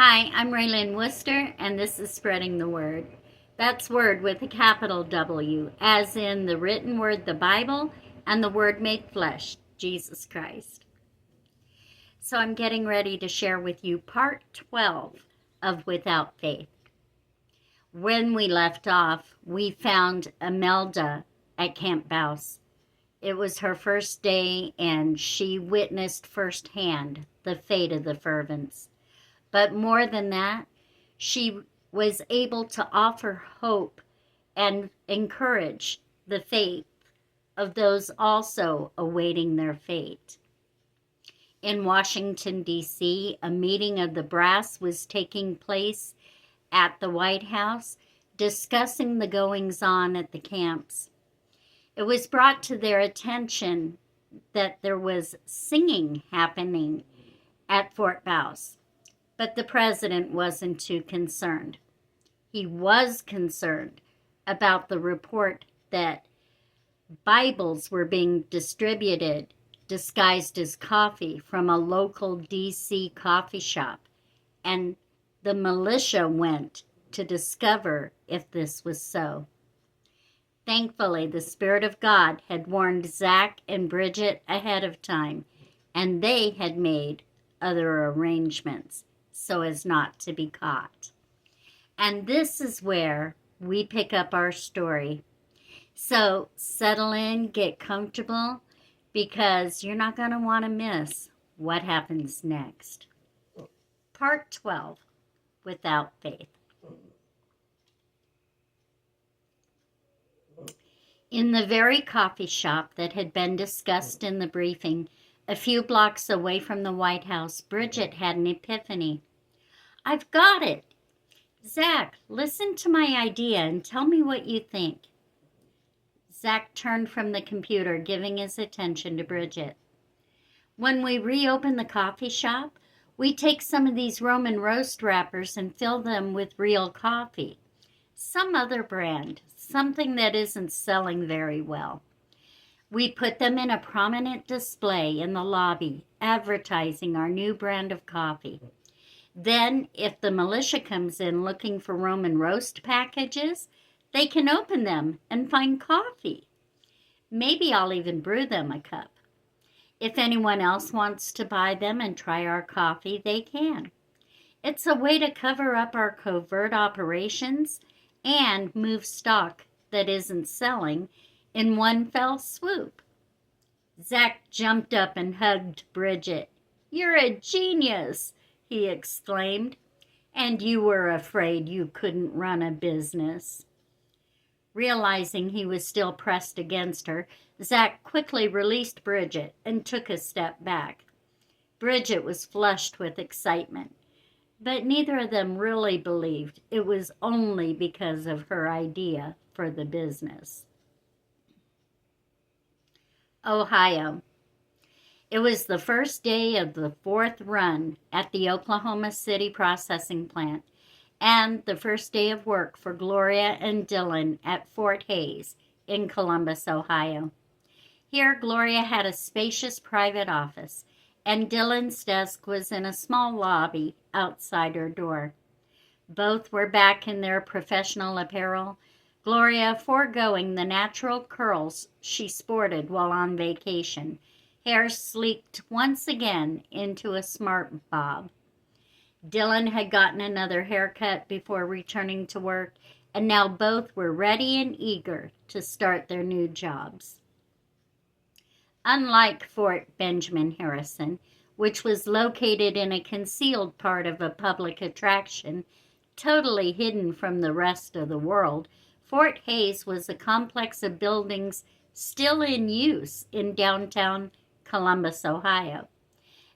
Hi, I'm Raylyn Worcester, and this is Spreading the Word. That's Word with a capital W, as in the written word, the Bible, and the Word made flesh, Jesus Christ. So I'm getting ready to share with you part 12 of Without Faith. When we left off, we found Imelda at Camp Bouse. It was her first day, and she witnessed firsthand the fate of the fervents. But more than that, she was able to offer hope and encourage the faith of those also awaiting their fate. In Washington, D.C., a meeting of the brass was taking place at the White House, discussing the goings-on at the camps. It was brought to their attention that there was singing happening at Fort Bouse. But the president wasn't too concerned. He was concerned about the report that Bibles were being distributed disguised as coffee from a local D.C. coffee shop, and the militia went to discover if this was so. Thankfully, the Spirit of God had warned Zach and Bridget ahead of time, and they had made other arrangements so as not to be caught. And this is where we pick up our story. So settle in, get comfortable, because you're not going to want to miss what happens next. Part 12, Without Faith. In the very coffee shop that had been discussed in the briefing, a few blocks away from the White House, Bridget had an epiphany. I've got it. Zach, listen to my idea and tell me what you think. Zach turned from the computer, giving his attention to Bridget. When we reopen the coffee shop, we take some of these Roman roast wrappers and fill them with real coffee. Some other brand, something that isn't selling very well. We put them in a prominent display in the lobby, advertising our new brand of coffee. Then, if the militia comes in looking for Roman roast packages, they can open them and find coffee. Maybe I'll even brew them a cup. If anyone else wants to buy them and try our coffee, they can. It's a way to cover up our covert operations and move stock that isn't selling in one fell swoop. Zach jumped up and hugged Bridget. You're a genius, he exclaimed. And you were afraid you couldn't run a business. Realizing he was still pressed against her, Zach quickly released Bridget and took a step back. Bridget was flushed with excitement, but neither of them really believed it was only because of her idea for the business. Ohio. It was the first day of the fourth run at the Oklahoma City processing plant and the first day of work for Gloria and Dylan at Fort Hays in Columbus, Ohio. Here, Gloria had a spacious private office, and Dylan's desk was in a small lobby outside her door. Both were back in their professional apparel, Gloria foregoing the natural curls she sported while on vacation, hair sleeked once again into a smart bob. Dylan had gotten another haircut before returning to work, and now both were ready and eager to start their new jobs. Unlike Fort Benjamin Harrison, which was located in a concealed part of a public attraction, totally hidden from the rest of the world, Fort Hays was a complex of buildings still in use in downtown Columbus, Ohio.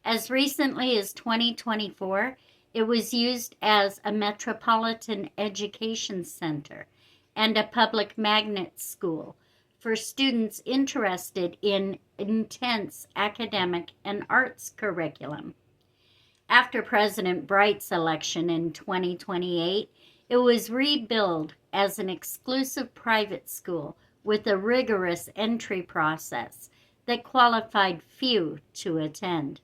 As recently as 2024, it was used as a metropolitan education center and a public magnet school for students interested in intense academic and arts curriculum. After President Bright's election in 2028, it was rebuilt as an exclusive private school with a rigorous entry process that qualified few to attend.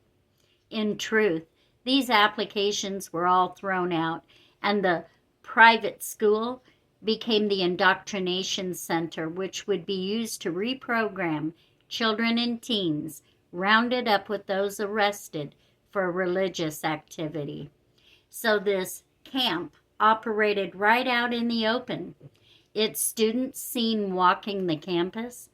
In truth, These applications were all thrown out, and the private school became the indoctrination center, which would be used to reprogram children and teens rounded up with those arrested for religious activity. So this camp operated right out in the open. Its students seen walking the campus,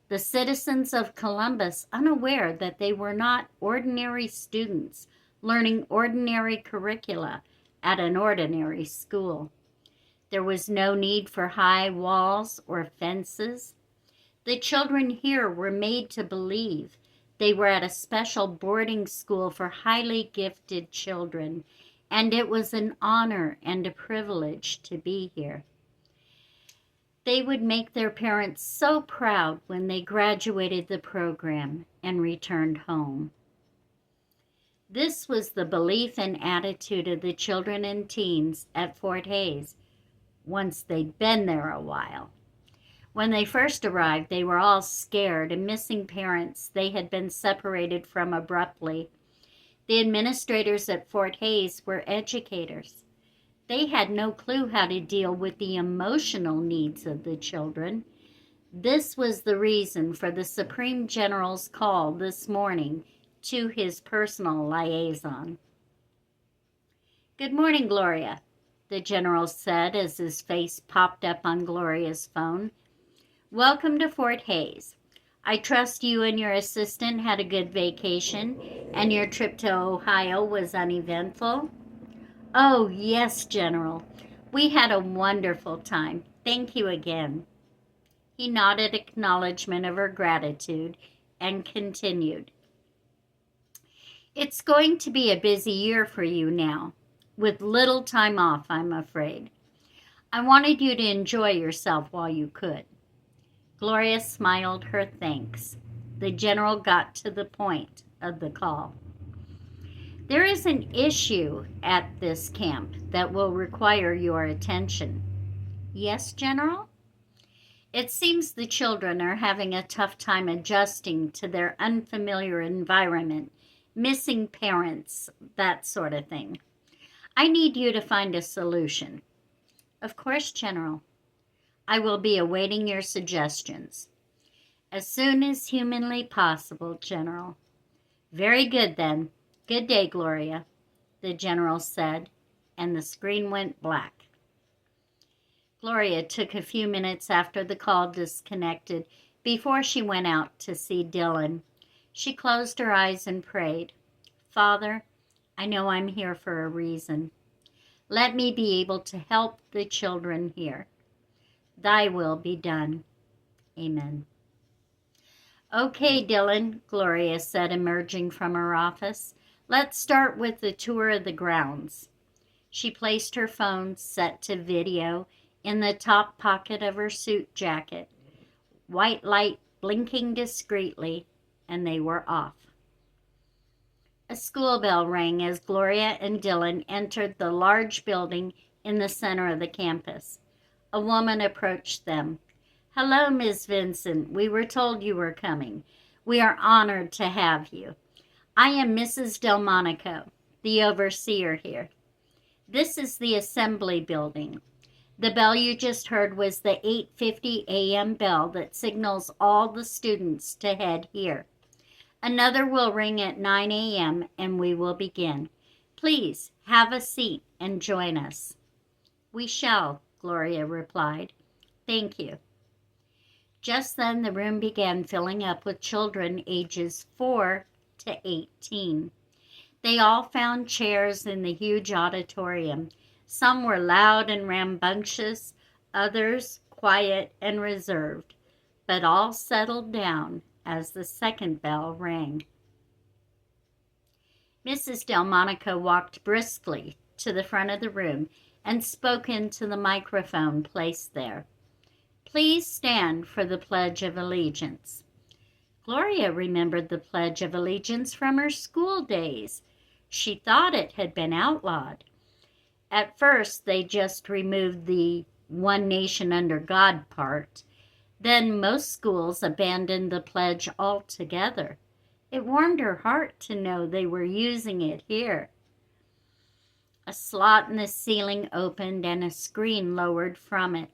the citizens of Columbus unaware that they were not ordinary students learning ordinary curricula at an ordinary school. There was no need for high walls or fences. The children here were made to believe they were at a special boarding school for highly gifted children, and it was an honor and a privilege to be here. They would make their parents so proud when they graduated the program and returned home. This was the belief and attitude of the children and teens at Fort Hays once they'd been there a while. When they first arrived, they were all scared and missing parents they had been separated from abruptly. The administrators at Fort Hays were educators. They had no clue how to deal with the emotional needs of the children. This was the reason for the Supreme General's call this morning to his personal liaison. "Good morning, Gloria," the general said as his face popped up on Gloria's phone. "Welcome to Fort Hays. I trust you and your assistant had a good vacation and your trip to Ohio was uneventful." "Oh, yes, General. We had a wonderful time. Thank you again." He nodded acknowledgement of her gratitude and continued. "It's going to be a busy year for you now, with little time off, I'm afraid. I wanted you to enjoy yourself while you could." Gloria smiled her thanks. The general got to the point of the call. "There is an issue at this camp that will require your attention." "Yes, General?" "It seems the children are having a tough time adjusting to their unfamiliar environment, missing parents, that sort of thing. I need you to find a solution." "Of course, General. I will be awaiting your suggestions." "As soon as humanly possible, General." "Very good, then. Good day, Gloria," the general said, and the screen went black. Gloria took a few minutes after the call disconnected before she went out to see Dylan. She closed her eyes and prayed. "Father, I know I'm here for a reason. Let me be able to help the children here. Thy will be done. Amen." "Okay, Dylan," Gloria said, emerging from her office. "Let's start with the tour of the grounds." She placed her phone, set to video, in the top pocket of her suit jacket. White light blinking discreetly, and they were off. A school bell rang as Gloria and Dylan entered the large building in the center of the campus. A woman approached them. "Hello, Miss Vincent. We were told you were coming. We are honored to have you. I am Mrs. Delmonico, the overseer here. This is the assembly building. The bell you just heard was the 8:50 a.m. bell that signals all the students to head here. Another will ring at 9 a.m. and we will begin. Please have a seat and join us." "We shall," Gloria replied. "Thank you." Just then the room began filling up with children ages 4 to 18. They all found chairs in the huge auditorium. Some were loud and rambunctious, others quiet and reserved, but all settled down as the second bell rang. Mrs. Delmonico walked briskly to the front of the room and spoke into the microphone placed there. "Please stand for the Pledge of Allegiance." Gloria remembered the Pledge of Allegiance from her school days. She thought it had been outlawed. At first, they just removed the "One Nation Under God" part. Then most schools abandoned the pledge altogether. It warmed her heart to know they were using it here. A slot in the ceiling opened and a screen lowered from it.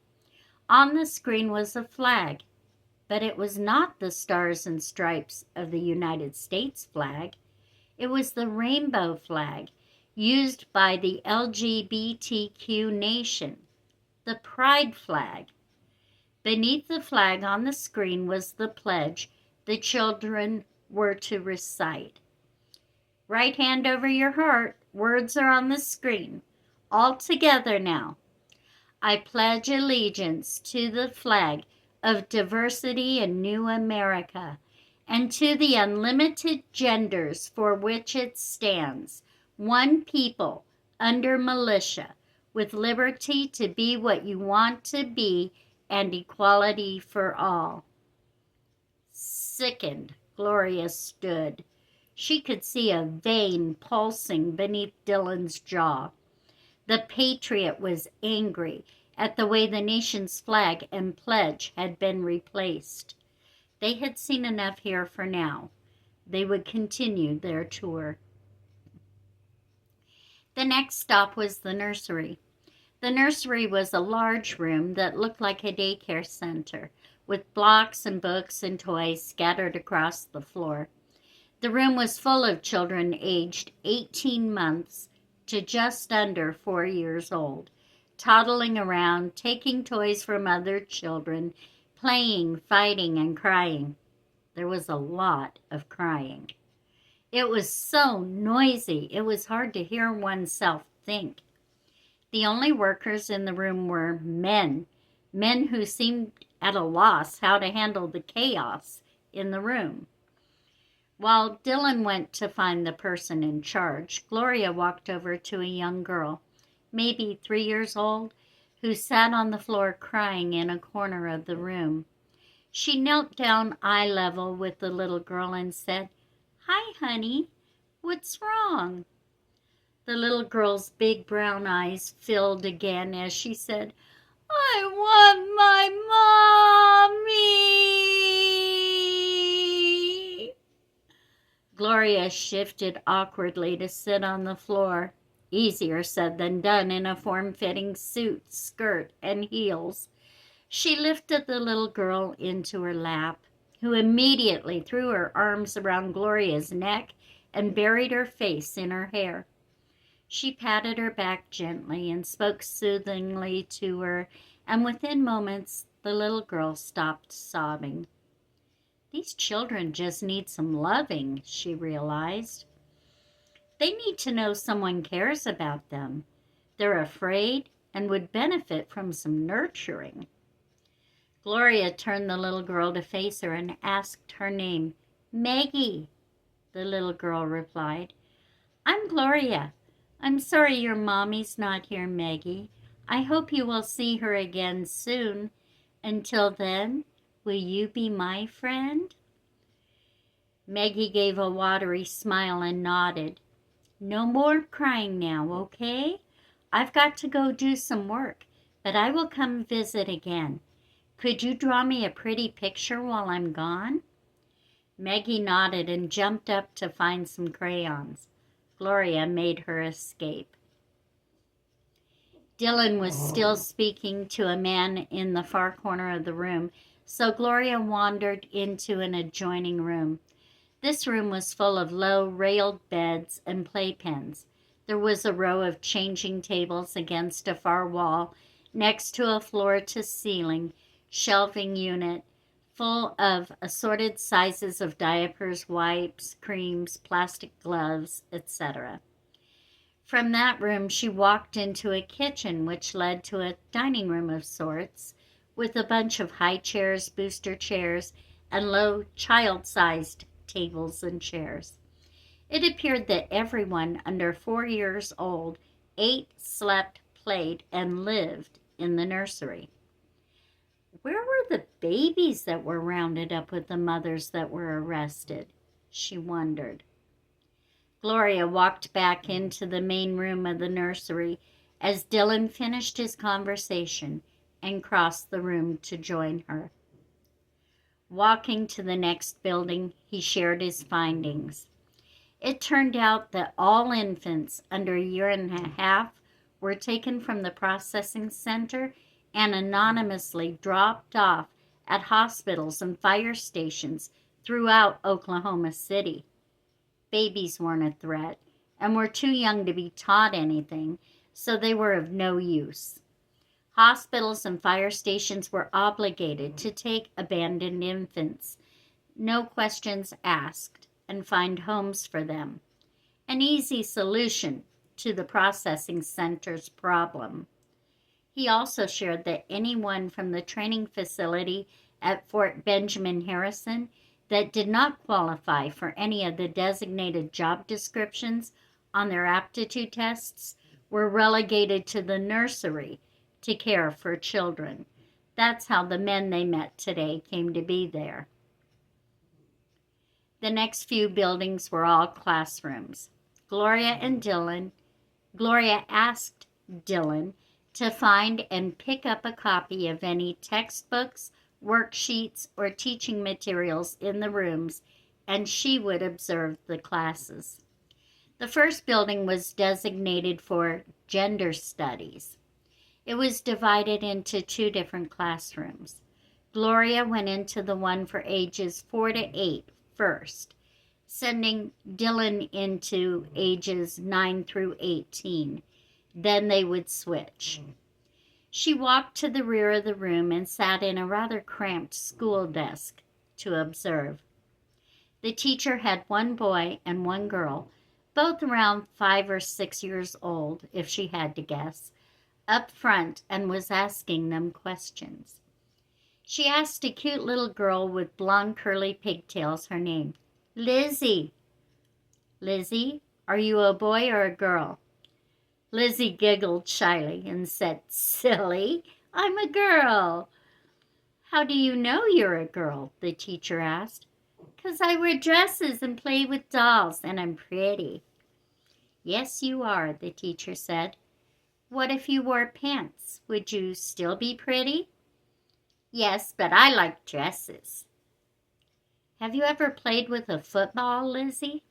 On the screen was a flag, but it was not the stars and stripes of the United States flag. It was the rainbow flag used by the LGBTQ nation, the pride flag. Beneath the flag on the screen was the pledge the children were to recite. Right hand over your heart, words are on the screen. All together now. I pledge allegiance to the flag of diversity in new America and to the unlimited genders for which it stands, one people under militia, with liberty to be what you want to be and equality for all. Sickened, Gloria stood. She could see a vein pulsing beneath Dylan's jaw. The patriot was angry at the way the nation's flag and pledge had been replaced. They had seen enough here for now. They would continue their tour. The next stop was the nursery. The nursery was a large room that looked like a daycare center, with blocks and books and toys scattered across the floor. The room was full of children aged 18 months to just under 4 years old, toddling around, taking toys from other children, playing, fighting, and crying. There was a lot of crying. It was so noisy, it was hard to hear oneself think. The only workers in the room were men who seemed at a loss how to handle the chaos in the room. While Dylan went to find the person in charge, Gloria walked over to a young girl, maybe 3 years old, who sat on the floor crying in a corner of the room. She knelt down eye level with the little girl and said, "Hi, honey. What's wrong?" The little girl's big brown eyes filled again as she said, "I want my mommy." Gloria shifted awkwardly to sit on the floor. Easier said than done in a form-fitting suit, skirt, and heels. She lifted the little girl into her lap, who immediately threw her arms around Gloria's neck and buried her face in her hair. She patted her back gently and spoke soothingly to her, and within moments the little girl stopped sobbing. These children just need some loving, she realized. They need to know someone cares about them. They're afraid and would benefit from some nurturing. Gloria turned the little girl to face her and asked her name. "Maggie," the little girl replied. "I'm Gloria. I'm sorry your mommy's not here, Maggie. I hope you will see her again soon. Until then, will you be my friend?" Maggie gave a watery smile and nodded. "No more crying now, okay? I've got to go do some work, but I will come visit again. Could you draw me a pretty picture while I'm gone?" Maggie nodded and jumped up to find some crayons. Gloria made her escape. Dylan was still speaking to a man in the far corner of the room, so Gloria wandered into an adjoining room. This room was full of low, railed beds and playpens. There was a row of changing tables against a far wall, next to a floor-to-ceiling shelving unit full of assorted sizes of diapers, wipes, creams, plastic gloves, etc. From that room she walked into a kitchen which led to a dining room of sorts, with a bunch of high chairs, booster chairs, and low child-sized tables and chairs. It appeared that everyone under 4 years old ate, slept, played, and lived in the nursery. Where were the babies that were rounded up with the mothers that were arrested? She wondered. Gloria walked back into the main room of the nursery as Dylan finished his conversation and crossed the room to join her. Walking to the next building, he shared his findings. It turned out that all infants under a year and a half were taken from the processing center and anonymously dropped off at hospitals and fire stations throughout Oklahoma City. Babies weren't a threat and were too young to be taught anything, so they were of no use. Hospitals and fire stations were obligated to take abandoned infants, no questions asked, and find homes for them. An easy solution to the processing center's problem. He also shared that anyone from the training facility at Fort Benjamin Harrison that did not qualify for any of the designated job descriptions on their aptitude tests were relegated to the nursery to care for children. That's how the men they met today came to be there. The next few buildings were all classrooms. Gloria asked Dylan to find and pick up a copy of any textbooks, worksheets, or teaching materials in the rooms, and she would observe the classes. The first building was designated for gender studies. It was divided into 2 different classrooms. Gloria went into the one for ages 4 to 8 first, sending Dylan into ages 9 through 18. Then they would switch. She walked to the rear of the room and sat in a rather cramped school desk to observe. The teacher had 1 boy and 1 girl, both around 5 or 6 years old, if she had to guess, up front and was asking them questions. She asked a cute little girl with blonde curly pigtails her name. Lizzie. Lizzie, are you a boy or a girl? Lizzie giggled shyly and said, Silly, I'm a girl. How do you know you're a girl? The teacher asked. 'Cause I wear dresses and play with dolls and I'm pretty. Yes, you are, the teacher said. What if you wore pants? Would you still be pretty? Yes, but I like dresses. Have you ever played with a football, Lizzie?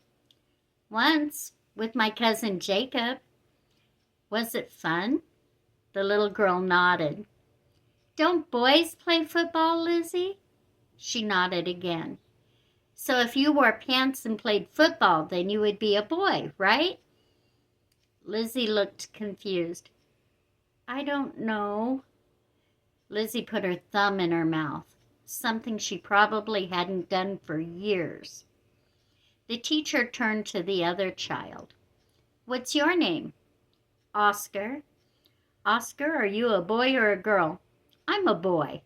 Once, with my cousin Jacob. Was it fun? The little girl nodded. Don't boys play football, Lizzie? She nodded again. So if you wore pants and played football, then you would be a boy, right? Lizzie looked confused. I don't know. Lizzie put her thumb in her mouth, something she probably hadn't done for years. The teacher turned to the other child. What's your name? Oscar. Oscar, are you a boy or a girl? I'm a boy.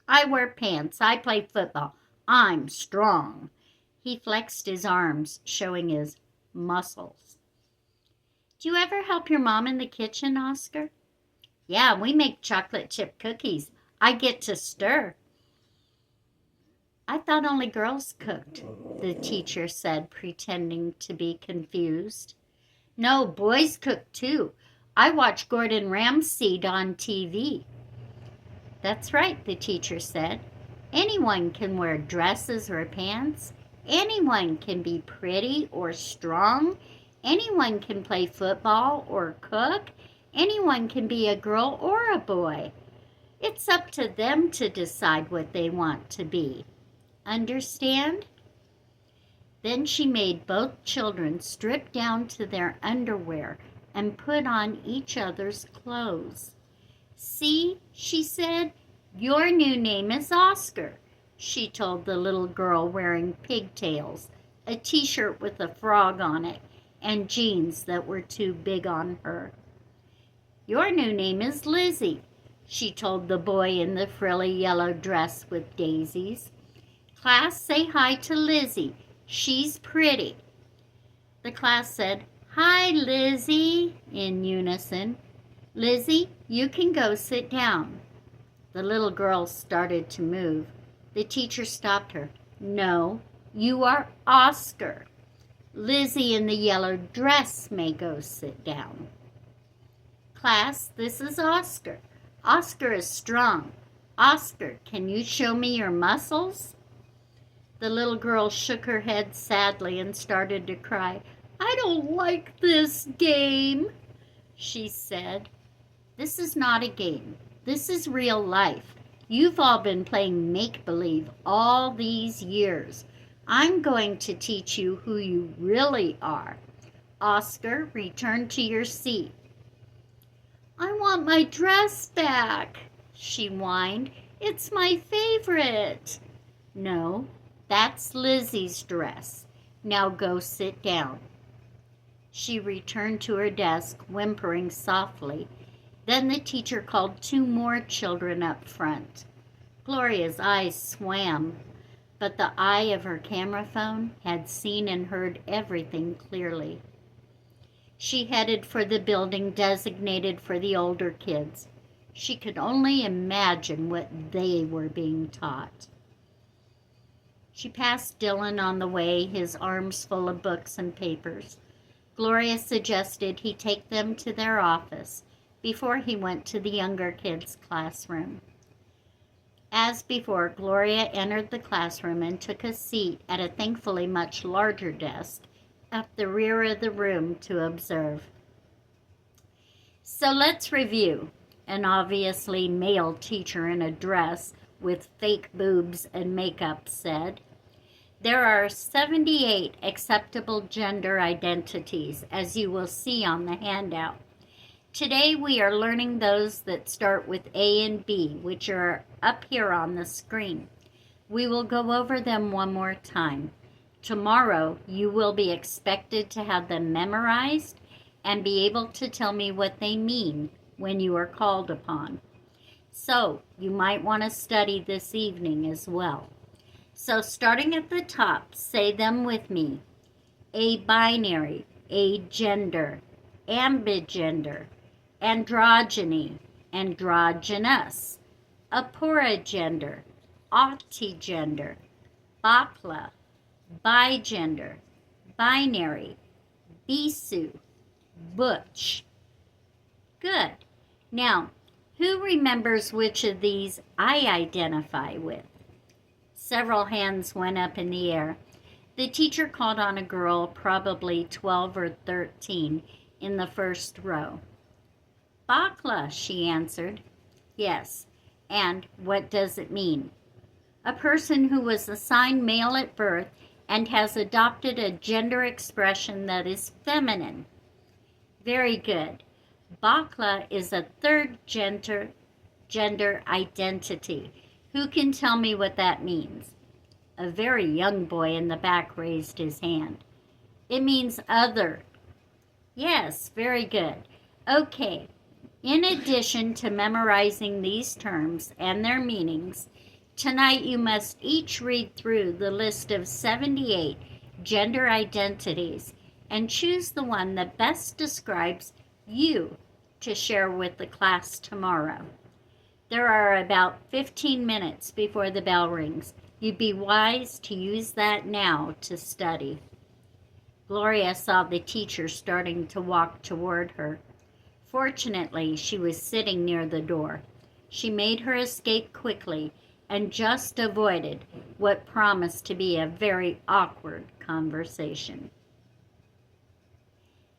I wear pants. I play football. I'm strong. He flexed his arms, showing his muscles. Do you ever help your mom in the kitchen, Oscar? Yeah, we make chocolate chip cookies. I get to stir. I thought only girls cooked, the teacher said, pretending to be confused. No, boys cook too. I watch Gordon Ramsay on TV. That's right, the teacher said. Anyone can wear dresses or pants. Anyone can be pretty or strong. Anyone can play football or cook. Anyone can be a girl or a boy. It's up to them to decide what they want to be. Understand? Then she made both children strip down to their underwear and put on each other's clothes. See, she said, your new name is Oscar, she told the little girl wearing pigtails, a t-shirt with a frog on it, and jeans that were too big on her. Your new name is Lizzie, she told the boy in the frilly yellow dress with daisies. Class, say hi to Lizzie. She's pretty. The class said, Hi, Lizzie, in unison. Lizzie, you can go sit down. The little girl started to move. The teacher stopped her. No, you are Oscar. Lizzie in the yellow dress may go sit down. Class, this is Oscar. Oscar is strong. Oscar, can you show me your muscles? The little girl shook her head sadly and started to cry. "I don't like this game," she said. "This is not a game. This is real life. You've all been playing make-believe all these years. I'm going to teach you who you really are. Oscar, return to your seat." "I want my dress back," she whined. "It's my favorite." "No, that's Lizzie's dress. Now go sit down." She returned to her desk, whimpering softly. Then the teacher called 2 more children up front. Gloria's eyes swam, but the eye of her camera phone had seen and heard everything clearly. She headed for the building designated for the older kids. She could only imagine what they were being taught. She passed Dylan on the way, his arms full of books and papers. Gloria suggested he take them to their office before he went to the younger kids' classroom. As before, Gloria entered the classroom and took a seat at a thankfully much larger desk at the rear of the room to observe. "So let's review," an obviously male teacher in a dress with fake boobs and makeup said. "There are 78 acceptable gender identities, as you will see on the handout. Today we are learning those that start with A and B, which are up here on the screen. We will go over them one more time. Tomorrow you will be expected to have them memorized and be able to tell me what they mean when you are called upon. So you might want to study this evening as well. So starting at the top, say them with me. A binary, a gender, ambigender, androgyny, androgynous, aporagender, octigender, bakla, bigender, binary, bisu, butch. Good. Now, who remembers which of these I identify with? Several hands went up in the air. The teacher called on a girl, probably 12 or 13, in the first row. "Bakla," she answered. "Yes, and what does it mean?" "A person who was assigned male at birth and has adopted a gender expression that is feminine." Very good. Bakla is a third gender identity. Who can tell me what that means? A very young boy in the back raised his hand. It means other. Yes, very good. Okay. In addition to memorizing these terms and their meanings, tonight you must each read through the list of 78 gender identities and choose the one that best describes you to share with the class tomorrow. There are about 15 minutes before the bell rings. You'd be wise to use that now to study. Gloria saw the teacher starting to walk toward her. Fortunately, she was sitting near the door. She made her escape quickly and just avoided what promised to be a very awkward conversation.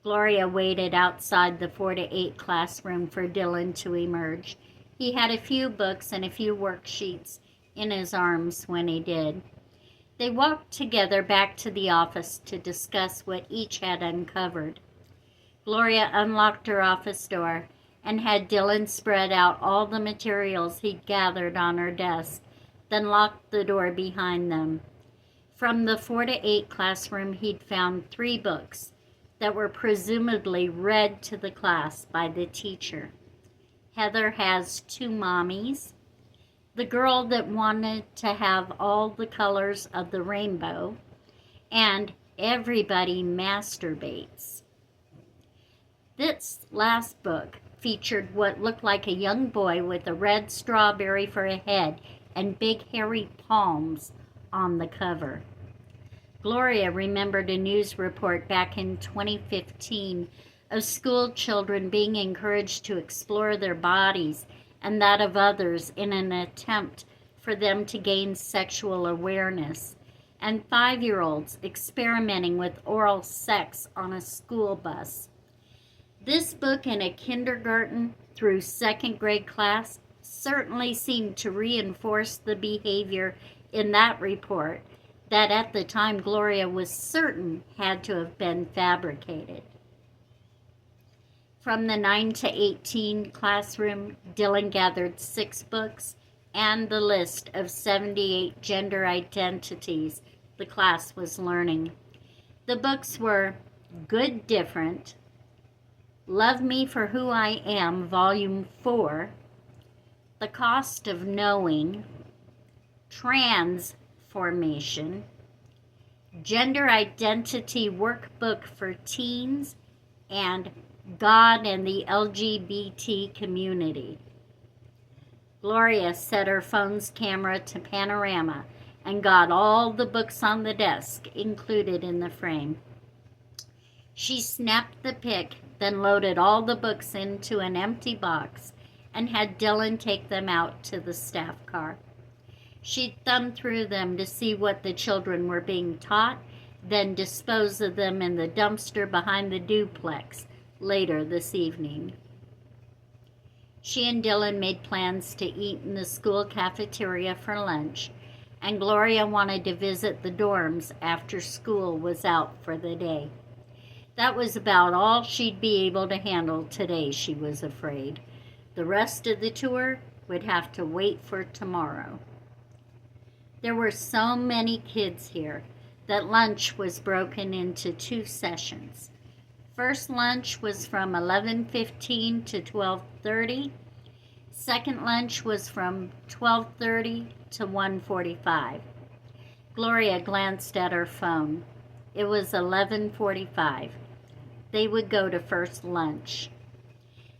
Gloria waited outside the 4 to 8 classroom for Dylan to emerge. He had a few books and a few worksheets in his arms when he did. They walked together back to the office to discuss what each had uncovered. Gloria unlocked her office door and had Dylan spread out all the materials he'd gathered on her desk, then locked the door behind them. From the 4 to 8 classroom, he'd found 3 books that were presumably read to the class by the teacher. Heather Has Two Mommies, The Girl That Wanted to Have All the Colors of the Rainbow, and Everybody Masturbates. This last book featured what looked like a young boy with a red strawberry for a head and big hairy palms on the cover. Gloria remembered a news report back in 2015 of school children being encouraged to explore their bodies and that of others in an attempt for them to gain sexual awareness, and 5-year-olds experimenting with oral sex on a school bus. This book in a kindergarten through second grade class certainly seemed to reinforce the behavior in that report that at the time Gloria was certain had to have been fabricated. From the 9 to 18 classroom, Dylan gathered 6 books and the list of 78 gender identities the class was learning. The books were Good Different, Love Me for Who I Am, Volume 4, The Cost of Knowing, Transformation, Gender Identity Workbook for Teens, and God and the LGBT Community. Gloria set her phone's camera to panorama and got all the books on the desk included in the frame. She snapped the pic, then loaded all the books into an empty box and had Dylan take them out to the staff car. She thumbed through them to see what the children were being taught, then disposed of them in the dumpster behind the duplex later this evening. She and Dylan made plans to eat in the school cafeteria for lunch, and Gloria wanted to visit the dorms after school was out for the day. That was about all she'd be able to handle today, she was afraid. The rest of the tour would have to wait for tomorrow. There were so many kids here that lunch was broken into 2 sessions. First lunch was from 11:15 to 12:30. Second lunch was from 12:30 to 1:45. Gloria glanced at her phone. It was 11:45. They would go to first lunch.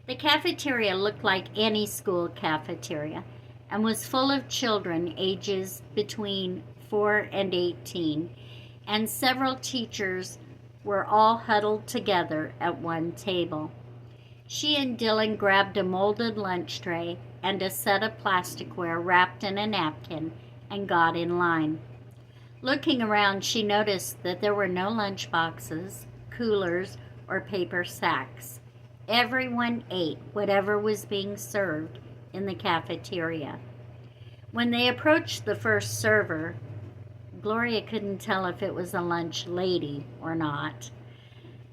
The cafeteria looked like any school cafeteria and was full of children ages between 4 and 18, and several teachers were all huddled together at one table. She and Dylan grabbed a molded lunch tray and a set of plasticware wrapped in a napkin and got in line. Looking around, she noticed that there were no lunch boxes, coolers, or paper sacks. Everyone ate whatever was being served in the cafeteria. When they approached the first server, Gloria couldn't tell if it was a lunch lady or not.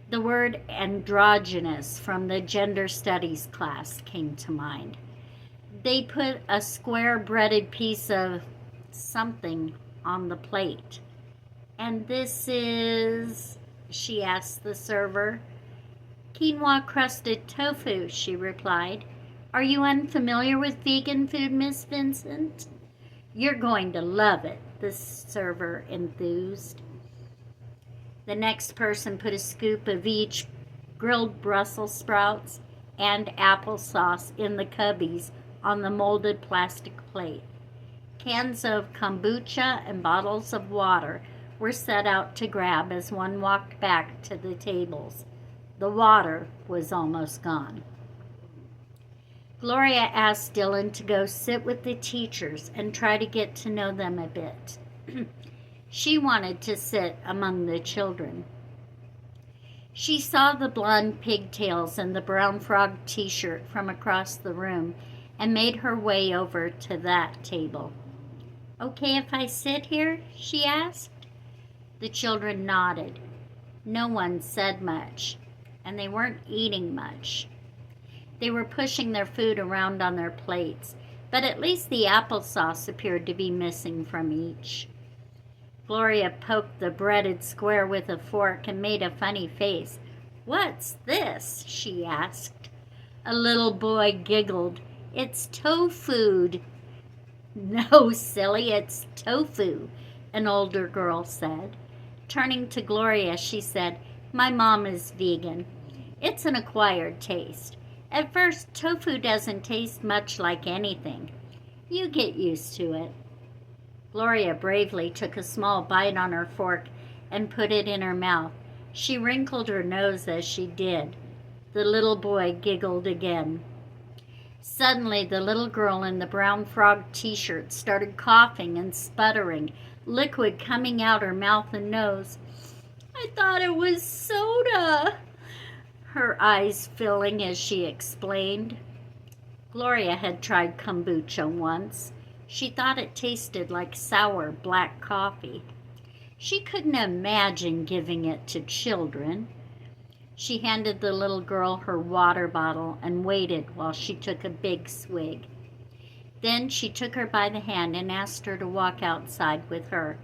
The word androgynous from the gender studies class came to mind. They put a square breaded piece of something on the plate. "And this is," she asked the server. "Quinoa crusted tofu," she replied. "Are you unfamiliar with vegan food, Miss Vincent?" "You're going to love it," the server enthused. The next person put a scoop of each grilled Brussels sprouts and applesauce in the cubbies on the molded plastic plate. Cans of kombucha and bottles of water were set out to grab as one walked back to the tables. The water was almost gone. Gloria asked Dylan to go sit with the teachers and try to get to know them a bit. She wanted to sit among the children. She saw the blonde pigtails and the brown frog t-shirt from across the room and made her way over to that table. "Okay if I sit here?" she asked. The children nodded. No one said much, and they weren't eating much. They were pushing their food around on their plates, but at least the applesauce appeared to be missing from each. Gloria poked the breaded square with a fork and made a funny face. "What's this?" she asked. A little boy giggled. "It's tofu." "No, silly, it's tofu," an older girl said. Turning to Gloria, she said, "My mom is vegan. It's an acquired taste. At first, tofu doesn't taste much like anything. You get used to it." Gloria bravely took a small bite on her fork and put it in her mouth. She wrinkled her nose as she did. The little boy giggled again. Suddenly, the little girl in the brown frog t-shirt started coughing and sputtering liquid coming out her mouth and nose. "I thought it was soda," her eyes filling as she explained. Gloria had tried kombucha once. She thought it tasted like sour black coffee. She couldn't imagine giving it to children. She handed the little girl her water bottle and waited while she took a big swig. Then she took her by the hand and asked her to walk outside with her.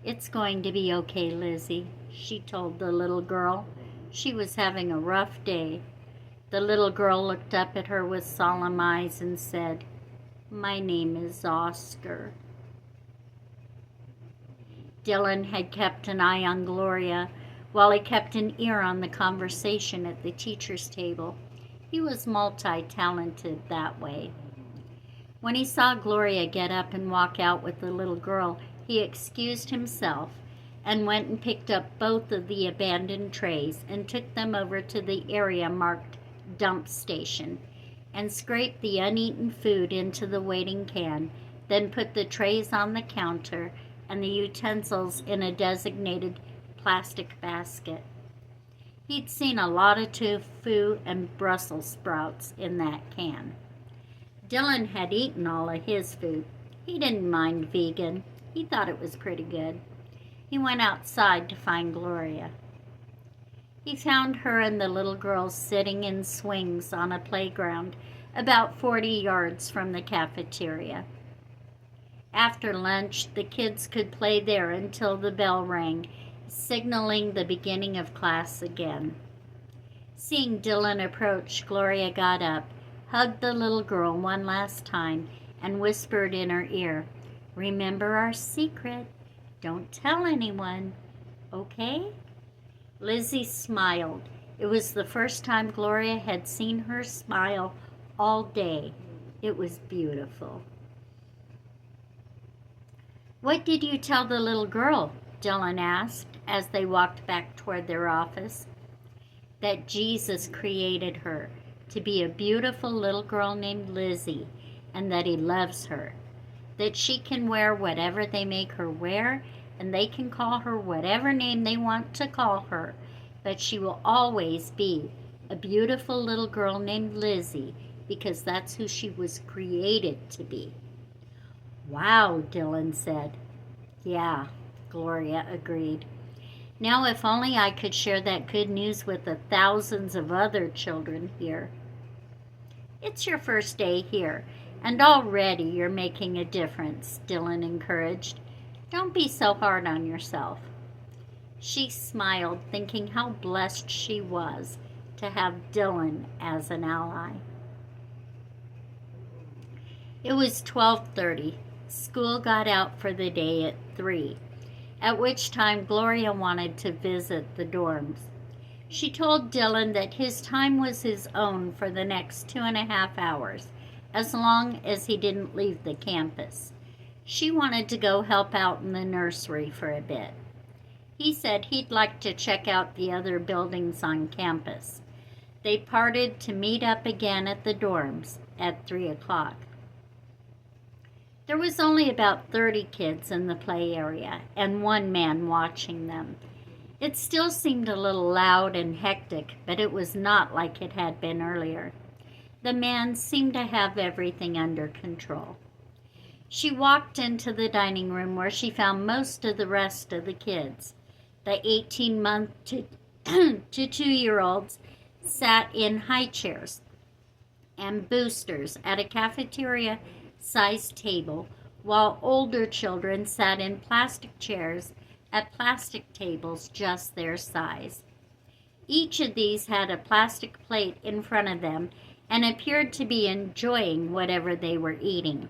"It's going to be okay, Lizzie," she told the little girl. She was having a rough day. The little girl looked up at her with solemn eyes and said, "My name is Oscar." Dylan had kept an eye on Gloria while he kept an ear on the conversation at the teacher's table. He was multi-talented that way. When he saw Gloria get up and walk out with the little girl, he excused himself and went and picked up both of the abandoned trays and took them over to the area marked dump station and scraped the uneaten food into the waiting can, then put the trays on the counter and the utensils in a designated plastic basket. He'd seen a lot of tofu and Brussels sprouts in that can. Dylan had eaten all of his food. He didn't mind vegan. He thought it was pretty good. He went outside to find Gloria. He found her and the little girl sitting in swings on a playground about 40 yards from the cafeteria. After lunch, the kids could play there until the bell rang, signaling the beginning of class again. Seeing Dylan approach, Gloria got up, hugged the little girl one last time, and whispered in her ear, "Remember our secret. Don't tell anyone, okay?" Lizzie smiled. It was the first time Gloria had seen her smile all day. It was beautiful. "What did you tell the little girl?" Dylan asked as they walked back toward their office. "That Jesus created her to be a beautiful little girl named Lizzie, and that he loves her. That she can wear whatever they make her wear, and they can call her whatever name they want to call her, but she will always be a beautiful little girl named Lizzie because that's who she was created to be." "Wow," Dylan said. "Yeah," Gloria agreed. "Now if only I could share that good news with the thousands of other children here." "It's your first day here, and already you're making a difference," Dylan encouraged. "Don't be so hard on yourself." She smiled, thinking how blessed she was to have Dylan as an ally. It was 12:30. School got out for the day at 3, at which time Gloria wanted to visit the dorms. She told Dylan that his time was his own for the next 2.5 hours, as long as he didn't leave the campus. She wanted to go help out in the nursery for a bit. He said he'd like to check out the other buildings on campus. They parted to meet up again at the dorms at 3 o'clock. There was only about 30 kids in the play area and one man watching them. It still seemed a little loud and hectic, but it was not like it had been earlier. The man seemed to have everything under control. She walked into the dining room where she found most of the rest of the kids. The 18-month to 2-year-olds sat in high chairs and boosters at a cafeteria-sized table, while older children sat in plastic chairs at plastic tables just their size. Each of these had a plastic plate in front of them and appeared to be enjoying whatever they were eating.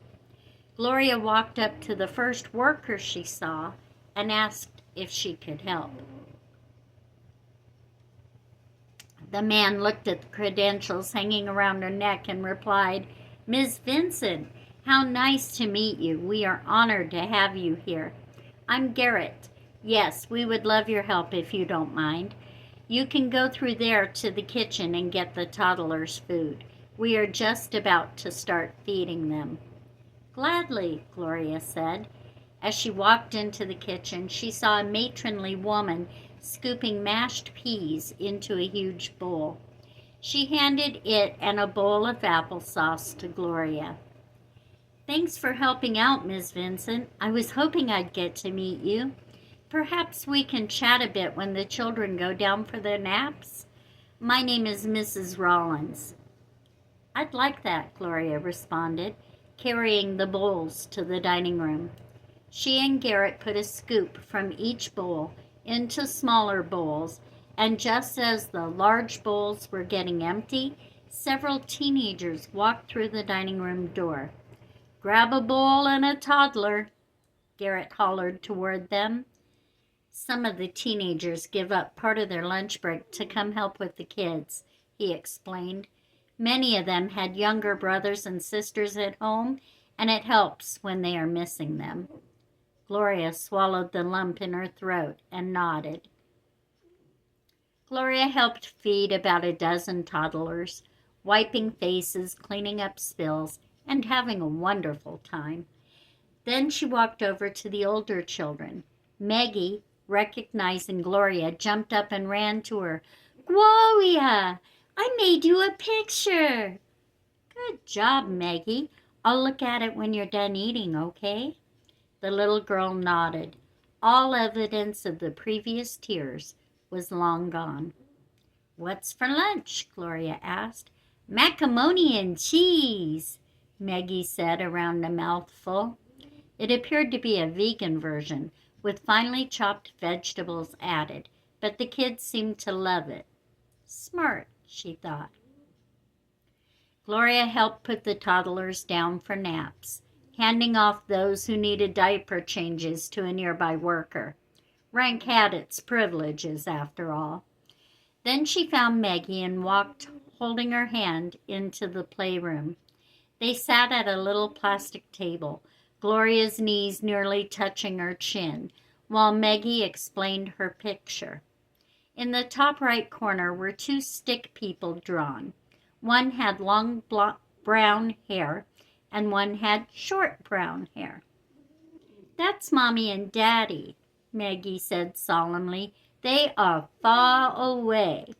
Gloria walked up to the first worker she saw and asked if she could help. The man looked at the credentials hanging around her neck and replied, "Ms. Vincent, how nice to meet you. We are honored to have you here. I'm Garrett. Yes, we would love your help if you don't mind. You can go through there to the kitchen and get the toddlers' food. We are just about to start feeding them." "Gladly," Gloria said, As she walked into the kitchen, she saw a matronly woman scooping mashed peas into a huge bowl. She handed it and a bowl of applesauce to Gloria. "Thanks for helping out, Miss Vincent. I was hoping I'd get to meet you. Perhaps we can chat a bit when the children go down for their naps. My name is Mrs. Rollins." "I'd like that," Gloria responded, carrying the bowls to the dining room. She and Garrett put a scoop from each bowl into smaller bowls, and just as the large bowls were getting empty, several teenagers walked through the dining room door. "Grab a bowl and a toddler," Garrett hollered toward them. "Some of the teenagers give up part of their lunch break to come help with the kids," he explained. "Many of them had younger brothers and sisters at home, and it helps when they are missing them." Gloria swallowed the lump in her throat and nodded. Gloria helped feed about a dozen toddlers, wiping faces, cleaning up spills, and having a wonderful time. Then she walked over to the older children. Maggie, recognizing Gloria, jumped up and ran to her. "Gloria, I made you a picture." "Good job, Maggie. I'll look at it when you're done eating, okay?" The little girl nodded. All evidence of the previous tears was long gone. "What's for lunch?" Gloria asked. "Macaroni and cheese," Maggie said around a mouthful. It appeared to be a vegan version, with finely chopped vegetables added, but the kids seemed to love it. Smart, she thought. Gloria helped put the toddlers down for naps, handing off those who needed diaper changes to a nearby worker. Rank had its privileges, after all. Then she found Maggie and walked, holding her hand, into the playroom. They sat at a little plastic table, Gloria's knees nearly touching her chin, while Maggie explained her picture. In the top right corner were two stick people drawn. One had long brown hair, and one had short brown hair. "That's Mommy and Daddy," Maggie said solemnly. "They are far away."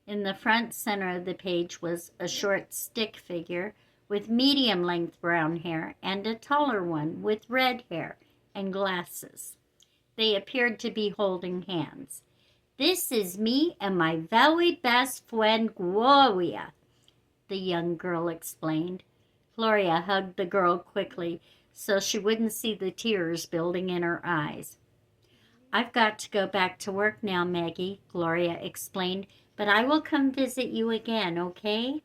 In the front center of the page was a short stick figure with medium-length brown hair and a taller one with red hair and glasses. They appeared to be holding hands. "This is me and my very best friend Gloria," the young girl explained. Gloria hugged the girl quickly so she wouldn't see the tears building in her eyes. "I've got to go back to work now, Maggie," Gloria explained, "but I will come visit you again, okay?"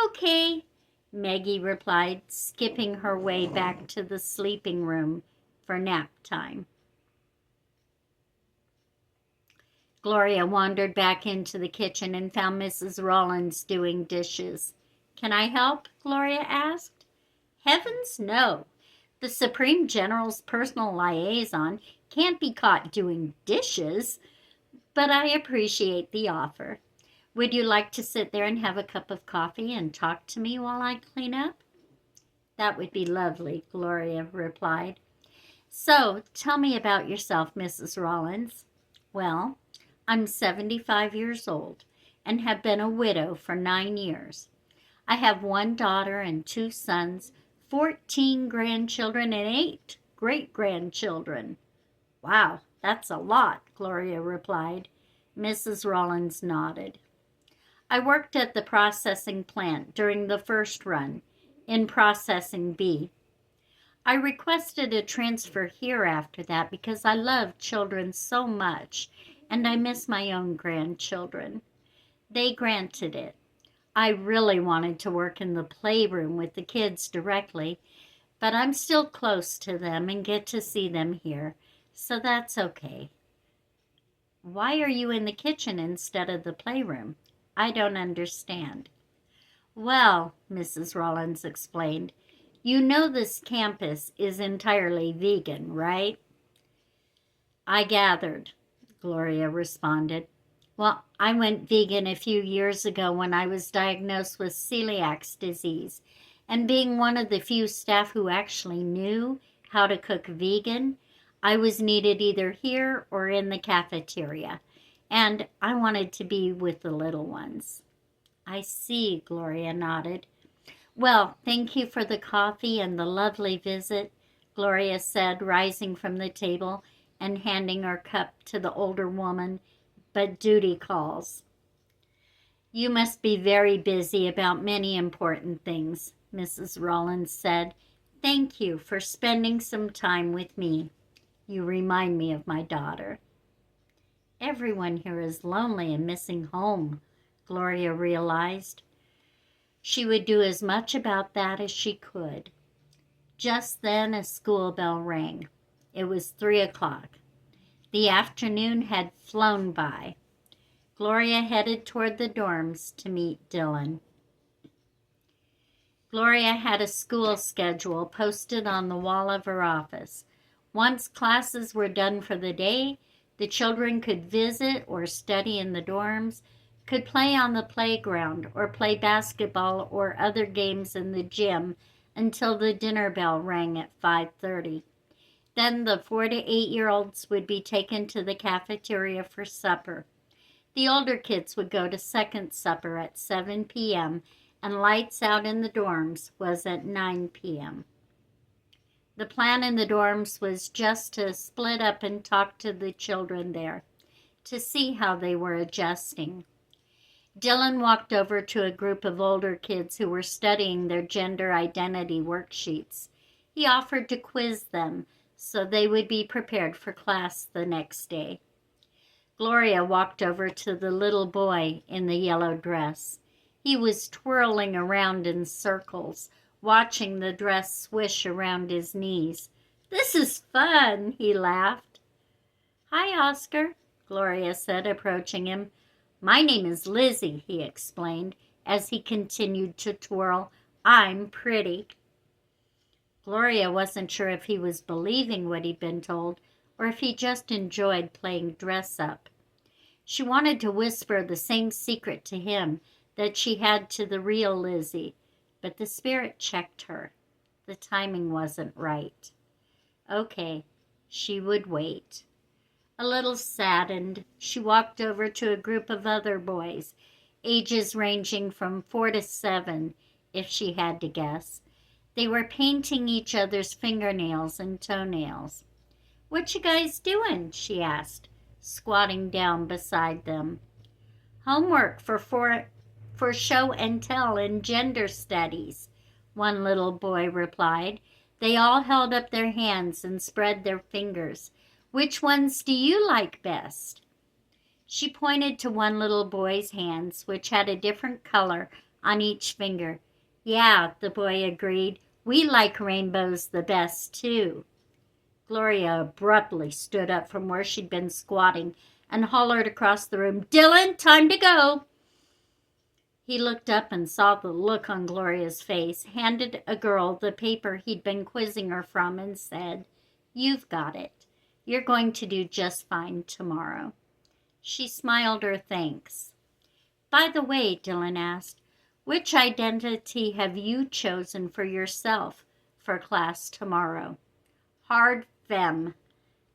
"Okay," Maggie replied, skipping her way back to the sleeping room for nap time. Gloria wandered back into the kitchen and found Mrs. Rollins doing dishes. "Can I help?" Gloria asked. "Heavens, no. The Supreme General's personal liaison can't be caught doing dishes, but I appreciate the offer. Would you like to sit there and have a cup of coffee and talk to me while I clean up?" "That would be lovely," Gloria replied. "So, tell me about yourself, Mrs. Rollins." "Well, I'm 75 years old and have been a widow for 9 years. I have 1 daughter and 2 sons, 14 grandchildren, and 8 great-grandchildren." "Wow, that's a lot," Gloria replied. Mrs. Rollins nodded. "I worked at the processing plant during the first run, in Processing B. I requested a transfer here after that because I love children so much, and I miss my own grandchildren. They granted it. I really wanted to work in the playroom with the kids directly, but I'm still close to them and get to see them here, so that's okay." "Why are you in the kitchen instead of the playroom? I don't understand." "Well," Mrs. Rollins explained, "you know this campus is entirely vegan, right?" "I gathered," Gloria responded. "Well, I went vegan a few years ago when I was diagnosed with celiac disease, and being one of the few staff who actually knew how to cook vegan. I was needed either here or in the cafeteria, and I wanted to be with the little ones. I see, Gloria nodded. Well, thank you for the coffee and the lovely visit, Gloria said, rising from the table and handing her cup to the older woman, but duty calls. You must be very busy about many important things, Mrs. Rollins said. Thank you for spending some time with me. You remind me of my daughter. Everyone here is lonely and missing home, Gloria realized. She would do as much about that as she could. Just then a school bell rang. It was 3 o'clock. The afternoon had flown by. Gloria headed toward the dorms to meet Dylan. Gloria had a school schedule posted on the wall of her office. Once classes were done for the day, the children could visit or study in the dorms, could play on the playground or play basketball or other games in the gym until the dinner bell rang at 5:30. Then the 4 to 8-year-olds would be taken to the cafeteria for supper. The older kids would go to second supper at 7 p.m. and lights out in the dorms was at 9 p.m. The plan in the dorms was just to split up and talk to the children there, to see how they were adjusting. Dylan walked over to a group of older kids who were studying their gender identity worksheets. He offered to quiz them so they would be prepared for class the next day. Gloria walked over to the little boy in the yellow dress. He was twirling around in circles, watching the dress swish around his knees. "This is fun," he laughed. "Hi, Oscar," Gloria said, approaching him. "My name is Lizzie," he explained as he continued to twirl. "I'm pretty." Gloria wasn't sure if he was believing what he'd been told or if he just enjoyed playing dress-up. She wanted to whisper the same secret to him that she had to the real Lizzie, but the spirit checked her. The timing wasn't right. Okay, she would wait. A little saddened, she walked over to a group of other boys, ages ranging from 4 to 7, if she had to guess. They were painting each other's fingernails and toenails. "What you guys doing?" she asked, squatting down beside them. "Homework for show and tell in gender studies," one little boy replied. They all held up their hands and spread their fingers. "Which ones do you like best?" She pointed to one little boy's hands, which had a different color on each finger. "Yeah," the boy agreed. "We like rainbows the best, too." Gloria abruptly stood up from where she'd been squatting and hollered across the room, "Dylan, time to go!" He looked up and saw the look on Gloria's face, handed a girl the paper he'd been quizzing her from, and said, "You've got it. You're going to do just fine tomorrow." She smiled her thanks. "By the way," Dylan asked, "which identity have you chosen for yourself for class tomorrow?" "Hard femme,"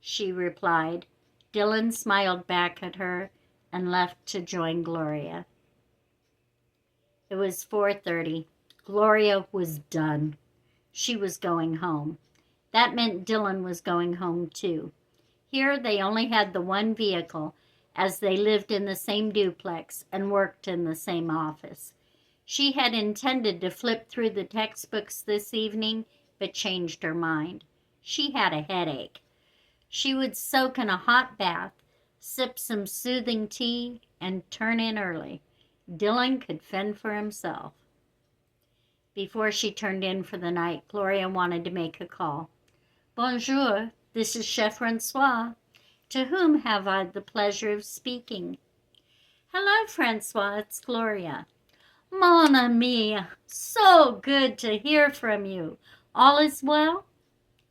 she replied. Dylan smiled back at her and left to join Gloria. It was 4:30. Gloria was done. She was going home. That meant Dylan was going home too. Here they only had the one vehicle, as they lived in the same duplex and worked in the same office. She had intended to flip through the textbooks this evening, but changed her mind. She had a headache. She would soak in a hot bath, sip some soothing tea, and turn in early. Dylan could fend for himself. Before she turned in for the night, Gloria wanted to make a call. "Bonjour, this is Chef Francois. To whom have I the pleasure of speaking?" "Hello, Francois, it's Gloria." "Mon ami, so good to hear from you. All is well?"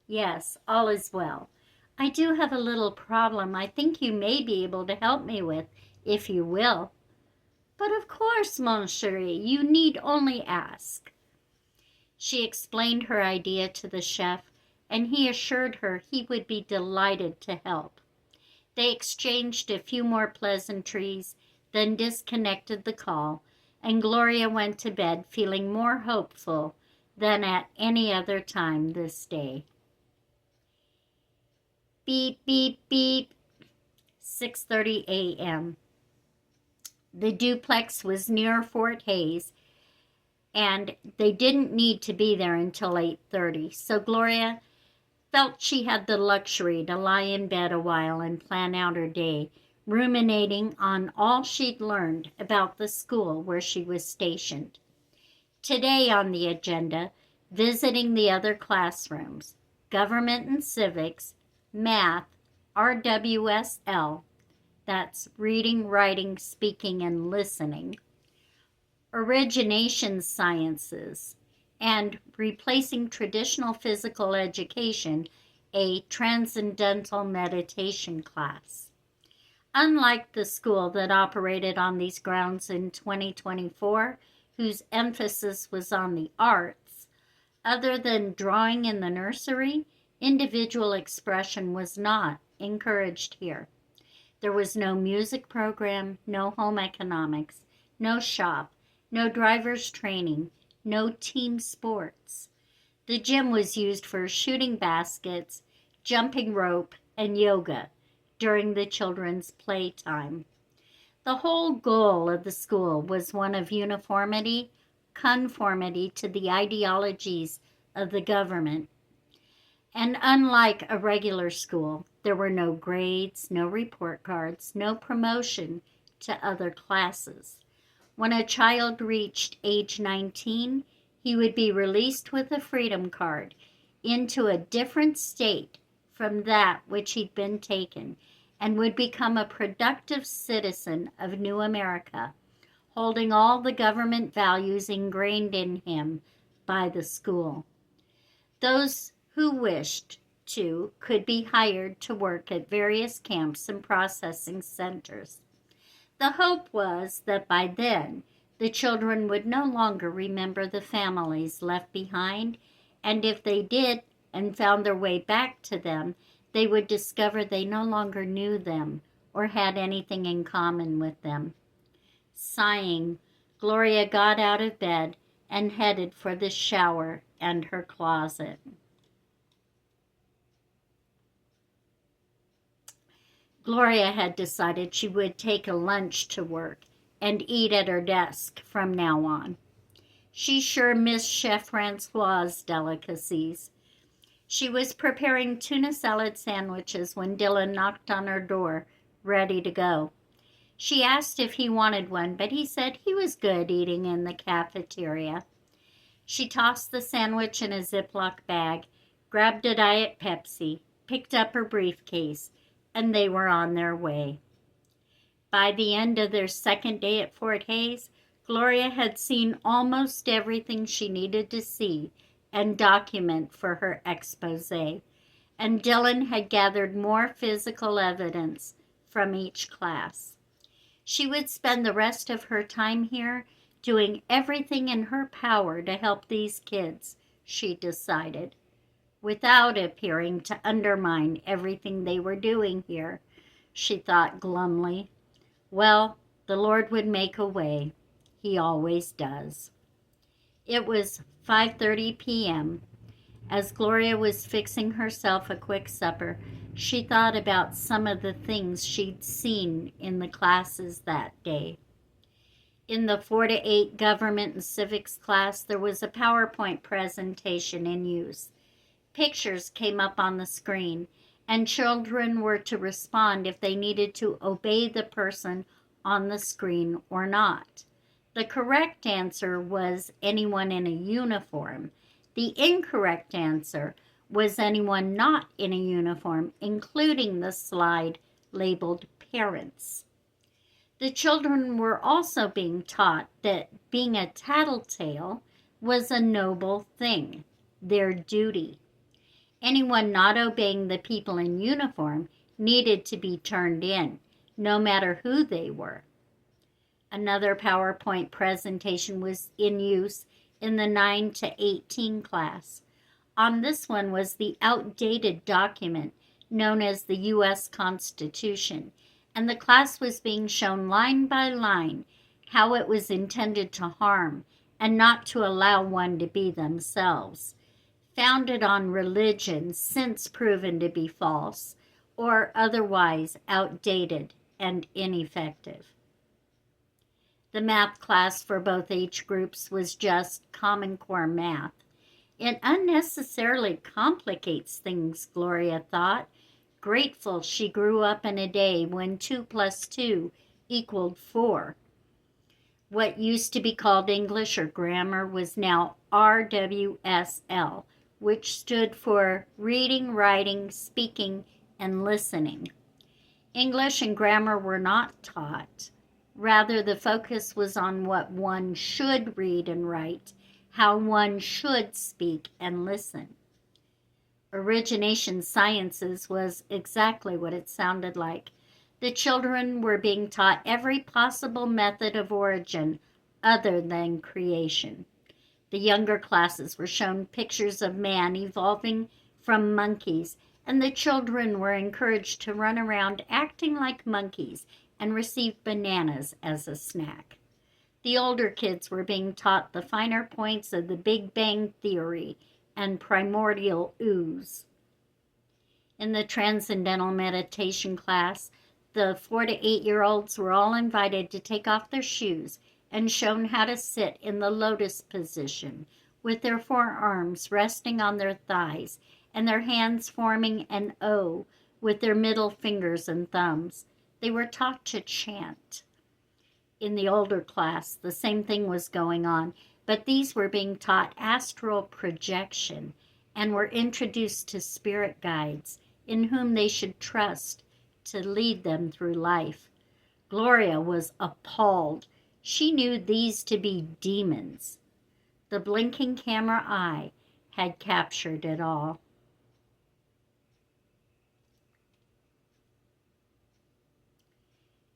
"Yes, all is well. I do have a little problem I think you may be able to help me with, if you will." "But of course, mon chéri, you need only ask." She explained her idea to the chef, and he assured her he would be delighted to help. They exchanged a few more pleasantries, then disconnected the call, and Gloria went to bed feeling more hopeful than at any other time this day. Beep, beep, beep. 6:30 a.m. The duplex was near Fort Hays, and they didn't need to be there until 8:30, so Gloria felt she had the luxury to lie in bed a while and plan out her day, ruminating on all she'd learned about the school where she was stationed. Today on the agenda, visiting the other classrooms, government and civics, math, RWSL, that's reading, writing, speaking, and listening, origination sciences, and replacing traditional physical education, a transcendental meditation class. Unlike the school that operated on these grounds in 2024, whose emphasis was on the arts, other than drawing in the nursery, individual expression was not encouraged here. There was no music program, no home economics, no shop, no driver's training, no team sports. The gym was used for shooting baskets, jumping rope, and yoga during the children's playtime. The whole goal of the school was one of uniformity, conformity to the ideologies of the government. And unlike a regular school, there were no grades, no report cards, no promotion to other classes. When a child reached age 19, he would be released with a freedom card into a different state from that which he'd been taken, and would become a productive citizen of New America, holding all the government values ingrained in him by the school. Those who wished to could be hired to work at various camps and processing centers. The hope was that by then, the children would no longer remember the families left behind, and if they did and found their way back to them, they would discover they no longer knew them or had anything in common with them. Sighing, Gloria got out of bed and headed for the shower and her closet. Gloria had decided she would take a lunch to work and eat at her desk from now on. She sure missed Chef Francois's delicacies. She was preparing tuna salad sandwiches when Dylan knocked on her door, ready to go. She asked if he wanted one, but he said he was good eating in the cafeteria. She tossed the sandwich in a Ziploc bag, grabbed a Diet Pepsi, picked up her briefcase, and they were on their way. By the end of their second day at Fort Hays, Gloria had seen almost everything she needed to see and document for her expose, and Dylan had gathered more physical evidence from each class. She would spend the rest of her time here doing everything in her power to help these kids, she decided, without appearing to undermine everything they were doing here, she thought glumly. Well, the Lord would make a way. He always does. It was 5:30 p.m. As Gloria was fixing herself a quick supper, she thought about some of the things she'd seen in the classes that day. In the 4 to 8 government and civics class, there was a PowerPoint presentation in use. Pictures came up on the screen, and children were to respond if they needed to obey the person on the screen or not. The correct answer was anyone in a uniform. The incorrect answer was anyone not in a uniform, including the slide labeled parents. The children were also being taught that being a tattletale was a noble thing, their duty. Anyone not obeying the people in uniform needed to be turned in, no matter who they were. Another PowerPoint presentation was in use in the 9 to 18 class. on this one was the outdated document known as the U.S. Constitution, and the class was being shown line by line how it was intended to harm and not to allow one to be themselves, founded on religion since proven to be false or otherwise outdated and ineffective. The math class for both age groups was just Common Core math. It unnecessarily complicates things, Gloria thought, grateful she grew up in a day when 2 plus 2 equaled 4. What used to be called English or grammar was now RWSL, which stood for reading, writing, speaking, and listening. English and grammar were not taught. Rather, the focus was on what one should read and write, how one should speak and listen. Origination Sciences was exactly what it sounded like. The children were being taught every possible method of origin other than creation. The younger classes were shown pictures of man evolving from monkeys, and the children were encouraged to run around acting like monkeys and receive bananas as a snack. The older kids were being taught the finer points of the Big Bang Theory and primordial ooze. In the Transcendental Meditation class, the 4 to 8-year-olds were all invited to take off their shoes and shown how to sit in the lotus position with their forearms resting on their thighs and their hands forming an O with their middle fingers and thumbs. They were taught to chant. In the older class, the same thing was going on, but these were being taught astral projection and were introduced to spirit guides in whom they should trust to lead them through life. Gloria was appalled. She knew these to be demons. The blinking camera eye had captured it all.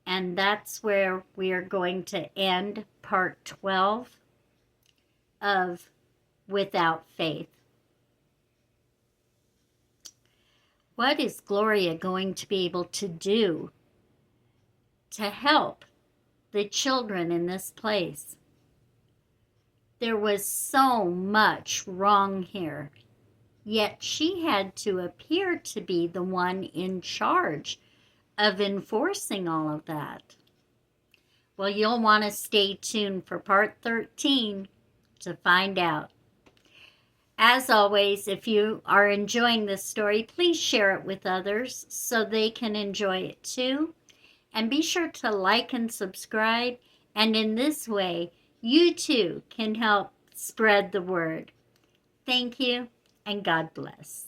And that's where we are going to end part 12 of Without Faith. What is Gloria going to be able to do to help the children in this place? There was so much wrong here, yet she had to appear to be the one in charge of enforcing all of that. Well, you'll want to stay tuned for part 13 to find out. As always, if you are enjoying this story, please share it with others so they can enjoy it too. And be sure to like and subscribe. And in this way, you too can help spread the word. Thank you, and God bless.